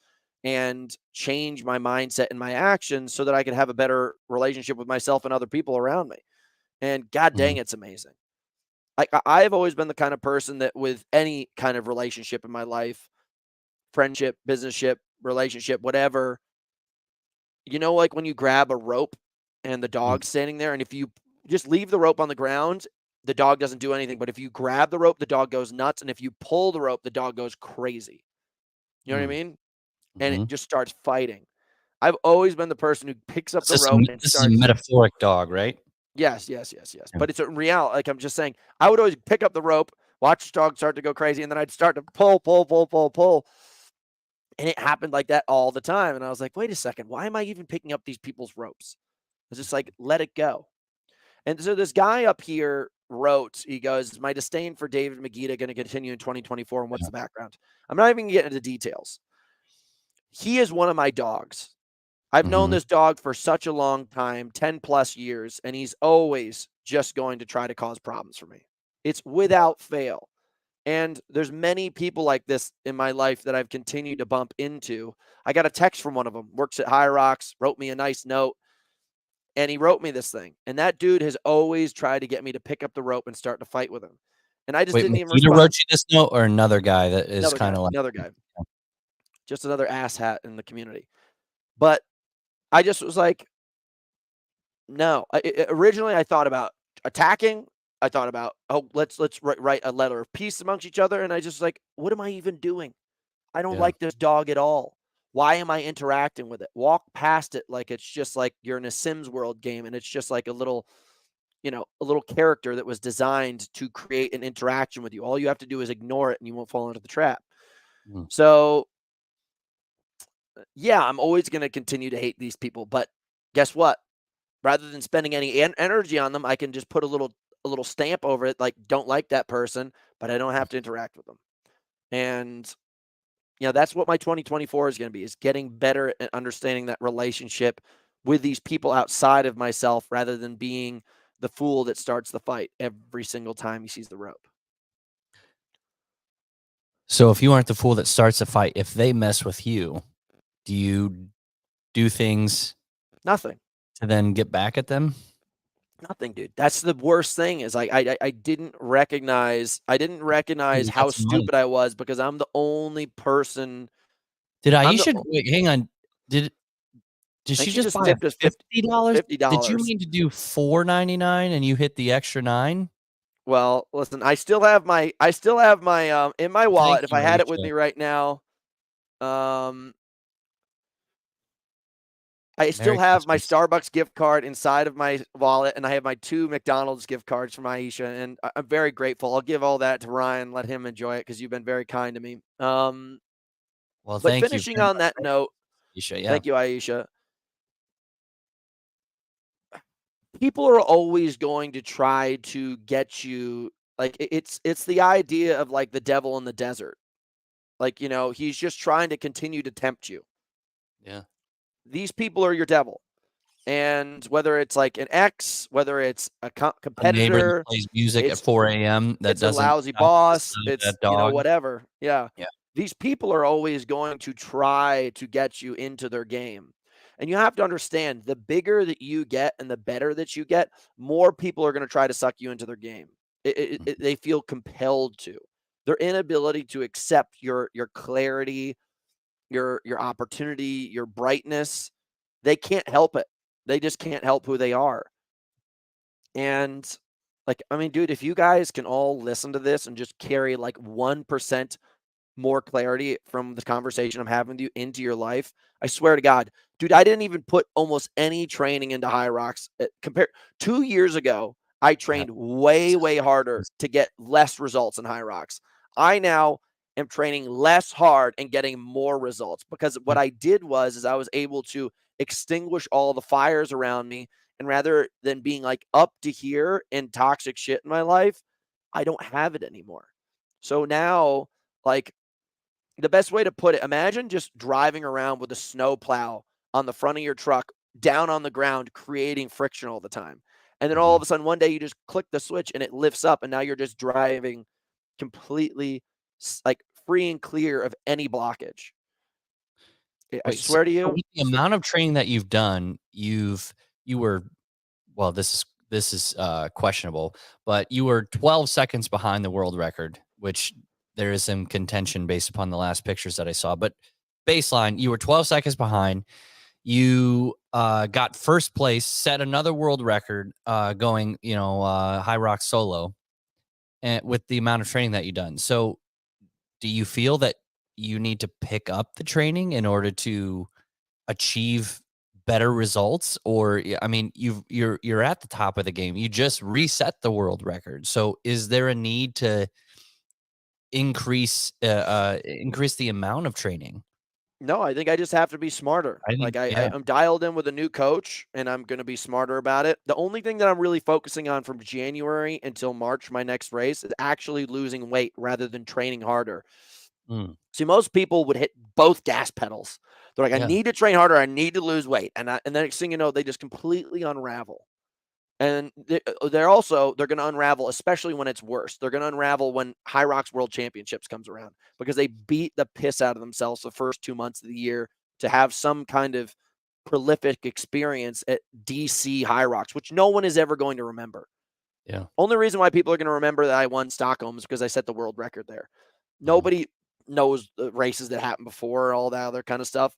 and change my mindset and my actions so that I can have a better relationship with myself and other people around me. And god dang, it's amazing. Like, I've always been the kind of person that with any kind of relationship in my life, friendship, businessship, relationship, whatever, like when you grab a rope and the dog's standing there, and if you just leave the rope on the ground, the dog doesn't do anything. But if you grab the rope, the dog goes nuts. And if you pull the rope, the dog goes crazy. You know what I mean? And it just starts fighting. I've always been the person who picks up the rope and This starts. is a metaphoric dog, right? Yes. But it's a reality. Like, I'm just saying, I would always pick up the rope, watch the dog start to go crazy, and then I'd start to pull. And it happened like that all the time. And I was like, wait a second, why am I even picking up these people's ropes? It's just like, let it go. And so this guy up here wrote, he goes, is my disdain for David Magida going to continue in 2024? And what's the background? I'm not even getting into details. He is one of my dogs. I've known this dog for such a long time, 10 plus years, and he's always just going to try to cause problems for me. It's without fail. And there's many people like this in my life that I've continued to bump into. I got a text from one of them, works at High Rocks, wrote me a nice note. and he wrote me this thing. And that dude has always tried to get me to pick up the rope and start to fight with him. And I just Wait, didn't even Makita respond. wrote you this note, or another guy that is kind of like Another guy. Just another asshat in the community. But I just was like, no. Originally, I thought about attacking. I thought about, let's write a letter of peace amongst each other. And I just like, what am I even doing? I don't like this dog at all. Why am I interacting with it? Walk past it like it's just like you're in a Sims World game and it's just like a little character that was designed to create an interaction with you. All you have to do is ignore it and you won't fall into the trap. So, yeah, I'm always going to continue to hate these people. But guess what? Rather than spending any energy on them, I can just put a little stamp over it, like don't like that person, but I don't have to interact with them. And that's what my 2024 is going to be, is getting better at understanding that relationship with these people outside of myself rather than being the fool that starts the fight every single time he sees the rope. So if you aren't the fool that starts the fight, if they mess with you, do you do things Nothing to then get back at them? Nothing, dude. That's the worst thing, is like I didn't recognize how stupid I was, because I'm the only person. Did Aisha wait, hang on. Did she just buy tipped us $50? $50. Did you mean to do $4.99 and you hit the extra $9? Well, listen, I still have my in my wallet. If I had it with me right now, I still have my Starbucks gift card inside of my wallet, and I have my 2 McDonald's gift cards from Aisha, and I'm very grateful. I'll give all that to Ryan, let him enjoy it, because you've been very kind to me. Well, but thank you. Finishing on that note, Aisha, thank you, Aisha. People are always going to try to get you, like, it's the idea of like the devil in the desert. Like, he's just trying to continue to tempt you. Yeah. These people are your devil. And whether it's like an ex, whether it's a competitor, a neighbor that plays music at 4 a.m. It's a lousy boss. It's dog. Whatever. Yeah. Yeah. These people are always going to try to get you into their game. And you have to understand, the bigger that you get and the better that you get, more people are going to try to suck you into their game. They feel compelled to. Their inability to accept your clarity, your opportunity, your brightness, they can't help it. They just can't help who they are. And like, I mean, dude, if you guys can all listen to this and just carry like 1% more clarity from the conversation I'm having with you into your life, I swear to God, dude, I didn't even put almost any training into High Rocks. Compared 2 years ago, I trained way harder to get less results in High Rocks. I now am training less hard and getting more results, because what I did is I was able to extinguish all the fires around me, and rather than being like up to here in toxic shit in my life, I don't have it anymore. So now, like, the best way to put it, imagine just driving around with a snow plow on the front of your truck, down on the ground, creating friction all the time. And then all of a sudden, one day you just click the switch and it lifts up, and now you're just driving completely like free and clear of any blockage. I swear to you, with the amount of training that you've done, this is questionable, but you were 12 seconds behind the world record, which there is some contention based upon the last pictures that I saw. But baseline, you were 12 seconds behind. You got first place, set another world record, going, High Rock solo, and with the amount of training that you've done. So, do you feel that you need to pick up the training in order to achieve better results? Or, I mean, you're at the top of the game. You just reset the world record. So, is there a need to increase the amount of training? No, I think I just have to be smarter. I'm dialed in with a new coach, and I'm going to be smarter about it. The only thing that I'm really focusing on from January until March, my next race, is actually losing weight rather than training harder. See, most people would hit both gas pedals. They're like, I need to train harder. I need to lose weight. And the next thing you know, they just completely unravel. And they're going to unravel, especially when it's worse. They're going to unravel when High Rocks World Championships comes around, because they beat the piss out of themselves the first 2 months of the year to have some kind of prolific experience at DC High Rocks, which no one is ever going to remember. Yeah. Only reason why people are going to remember that I won Stockholm is because I set the world record there. Nobody knows the races that happened before, all that other kind of stuff.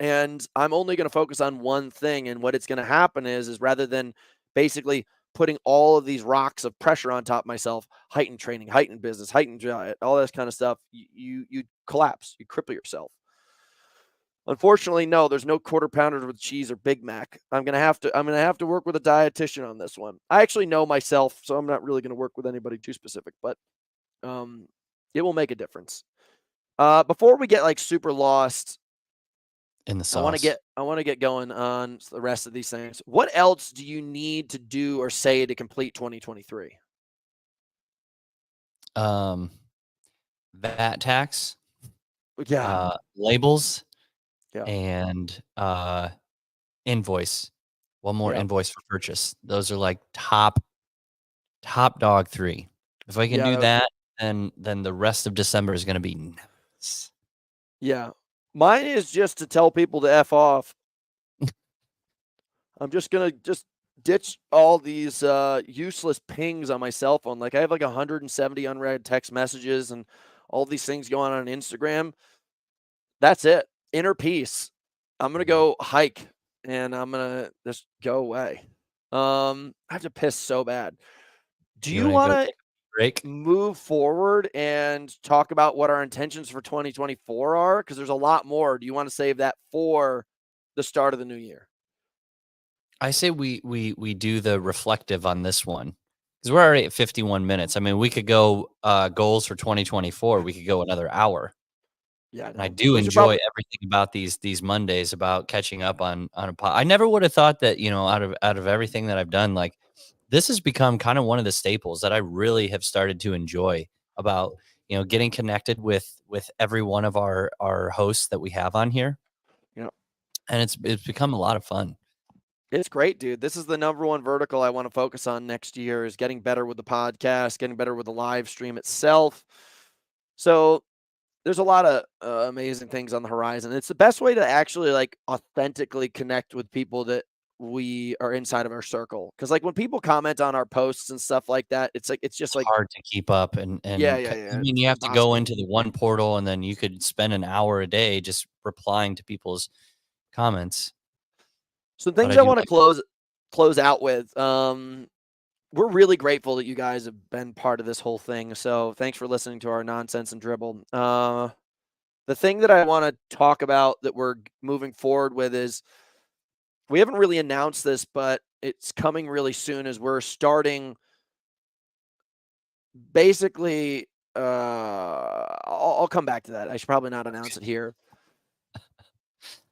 And I'm only going to focus on one thing. And what it's going to happen is rather than basically putting all of these rocks of pressure on top of myself, heightened training, heightened business, heightened diet, all this kind of stuff, you collapse, you cripple yourself. Unfortunately, no, there's no quarter pounder with cheese or Big Mac. I'm gonna have to work with a dietitian on this one. I actually know myself, so I'm not really gonna work with anybody too specific, but it will make a difference. Before we get like super lost In the I want sauce. to get going on the rest of these things. What else do you need to do or say to complete 2023? VAT tax, Yeah. labels, Yeah. and invoice. One more Yeah. invoice for purchase. Those are like top dog 3. If I can Yeah, do that, then the rest of December is going to be nice. Yeah. Mine is just to tell people to F off. I'm just going to ditch all these useless pings on my cell phone. Like I have like 170 unread text messages and all these things going on Instagram. That's it. Inner peace. I'm going to go hike and I'm going to just go away. I have to piss so bad. Do you want to break? Move forward and talk about what our intentions for 2024 are? Because there's a lot more. Do you want to save that for the start of the new year? I say we do the reflective on this one because we're already at 51 minutes. I mean, we could go goals for 2024. We could go another hour. Yeah, and I do enjoy everything about these Mondays about catching up on a pod. I never would have thought that, you know, out of everything that I've done, like this has become kind of one of the staples that I really have started to enjoy about, you know, getting connected with every one of our hosts that we have on here. Yeah. And it's become a lot of fun. It's great, dude. This is the number one vertical I want to focus on next year is getting better with the podcast, getting better with the live stream itself. So there's a lot of amazing things on the horizon. It's the best way to actually like authentically connect with people that we are inside of our circle. Cause like when people comment on our posts and stuff like that, it's just like hard to keep up and yeah. I mean, you have to go into the one portal and then you could spend an hour a day just replying to people's comments. Some things I want to close out with. We're really grateful that you guys have been part of this whole thing. So thanks for listening to our nonsense and dribble. The thing that I want to talk about that we're moving forward with is we haven't really announced this, but it's coming really soon as we're starting basically I'll come back to that. I should probably not announce it here.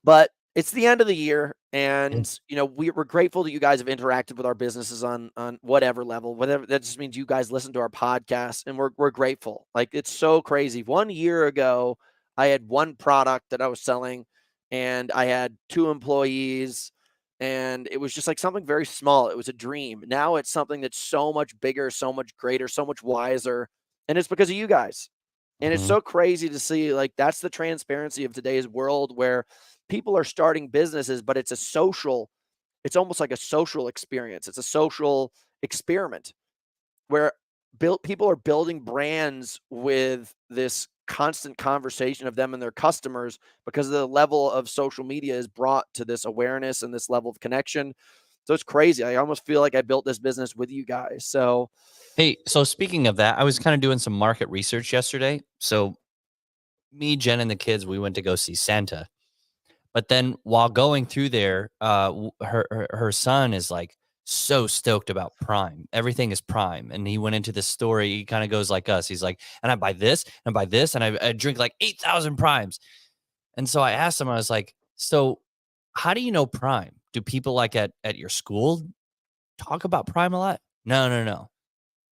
But it's the end of the year, and you know we're grateful that you guys have interacted with our businesses on whatever level. Whatever that just means you guys listen to our podcast, and we're grateful. Like it's so crazy. 1 year ago, I had one product that I was selling, and I had 2 employees, and it was just like something very small. It was a dream. Now it's something that's so much bigger, so much greater, so much wiser, and it's because of you guys. And it's so crazy to see. Like that's the transparency of today's world where people are starting businesses, but it's almost like a social experience. It's a social experiment where people are building brands with this constant conversation of them and their customers because the level of social media is brought to this awareness and this level of connection. So it's crazy. I almost feel like I built this business with you guys. So, hey, so speaking of that, I was kind of doing some market research yesterday. So me, Jen, and the kids, we went to go see Santa. But then while going through there, her son is like so stoked about Prime. Everything is Prime. And he went into this story. He kind of goes like us. He's like, and I buy this, and I buy this, and I drink like 8,000 Primes. And so I asked him, I was like, so how do you know Prime? Do people like at your school talk about Prime a lot? No.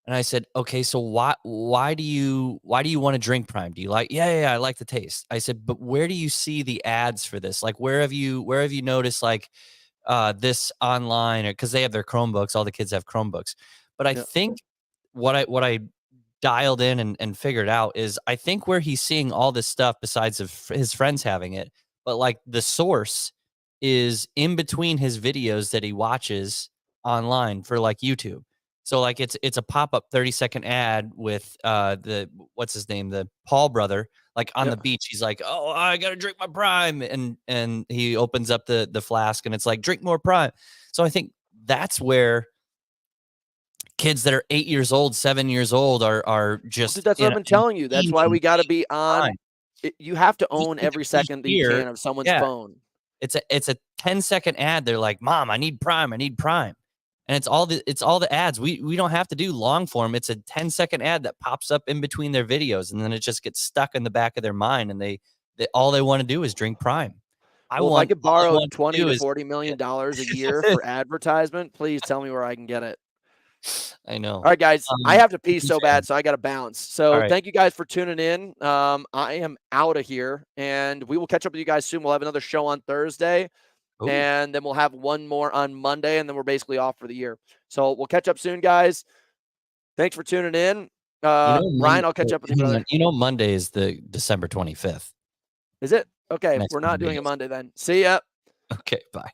And I said, okay, so why do you want to drink Prime? Do you like, yeah, I like the taste. I said, but where do you see the ads for this? Like, where have you noticed like this online, or because they have their Chromebooks, all the kids have Chromebooks. But I think what I dialed in and figured out is I think where he's seeing all this stuff besides of his friends having it, but like the source is in between his videos that he watches online for like YouTube. So like it's a pop-up 30-second ad with the what's his name, the Paul brother, like on the beach. He's like, oh, I gotta drink my Prime, and he opens up the flask and it's like, drink more Prime. So I think that's where kids that are 8 years old, 7 years old are just. Dude, that's what I've been telling you. That's why we got to be on. You have to own every second that you can of someone's phone. It's a 10-second ad. They're like, Mom, I need Prime. I need Prime. And it's all the ads. We don't have to do long form. It's a 10-second ad that pops up in between their videos, and then it just gets stuck in the back of their mind, and they all they want to do is drink Prime. If I could borrow $20 to $40 million a year for advertisement, please tell me where I can get it. I know. All right, guys, I have to pee so bad, so I got to bounce. So thank you guys for tuning in. I am out of here, and we will catch up with you guys soon. We'll have another show on Thursday. Ooh. And then we'll have one more on Monday, and then we're basically off for the year. So we'll catch up soon, guys. Thanks for tuning in. Ryan, I'll catch up with you, brother. Monday is the December 25th. Is it? Okay, we're not doing a Monday then. See ya. Okay, bye.